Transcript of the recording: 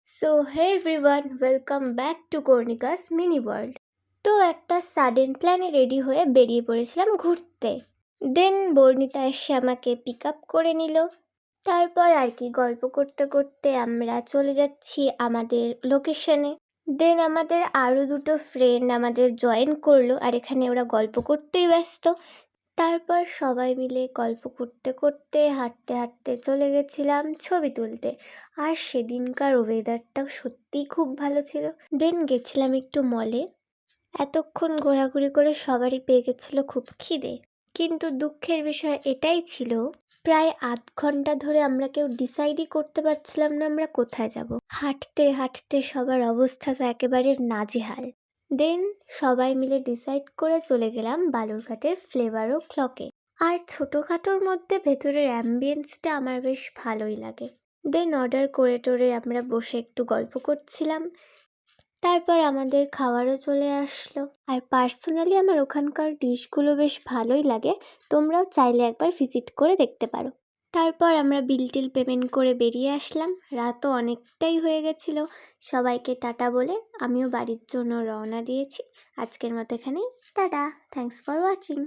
Hey everyone, welcome back to Kornika's Mini World. তো একটা sudden প্ল্যানে রেডি হয়ে বেরিয়ে পড়েছিলাম ঘুরতে। দেন বর্ণিতা এসে আমাকে পিক আপ করে নিল। তারপর আর কি গল্প করতে করতে আমরা চলে যাচ্ছি আমাদের লোকেশনে। দেন আমাদের আরও দুটো ফ্রেন্ড আমাদের জয়েন করলো, আর এখানে ওরা গল্প করতেই ব্যস্ত। তারপর সবাই মিলে গল্প করতে করতে হাঁটতে হাঁটতে চলে গেছিলাম ছবি তুলতে। আর সেদিনকার ওয়েদারটাও সত্যিই খুব ভালো ছিল। দেন গেছিলাম একটু মলে। এতক্ষণ ঘোরাঘুরি করে সবারই পেয়ে গেছিল খুব খিদে। কিন্তু দুঃখের বিষয় এটাই ছিল, প্রায় আধ ঘন্টা ধরে আমরা কেউ ডিসাইডই করতে পারছিলাম না আমরা কোথায় যাব। হাঁটতে হাঁটতে সবার অবস্থা তো একেবারে নাজেহাল। দেন সবাই মিলে ডিসাইড করে চলে গেলাম বালুরঘাটের ফ্লেভারও ক্লকে। আর ছোটোখাটোর মধ্যে ভেতরের অ্যাম্বিয়েন্সটা আমার বেশ ভালোই লাগে। দেন অর্ডার করে টোরে আমরা বসে একটু গল্প করছিলাম। তারপর আমাদের খাওয়ারও চলে আসলো। আর পার্সোনালি আমার ওখানকার ডিশগুলো বেশ ভালোই লাগে, তোমরাও চাইলে একবার ভিজিট করে দেখতে পারো। তারপর আমরা বিল টিল পেমেন্ট করে বেরিয়ে আসলাম। রাতও অনেকটাই হয়ে গেছিলো। সবাইকে টাটা বলে আমিও বাড়ির জন্য রওনা দিয়েছি। আজকের মতো এখানেই টাটা। Thanks for watching.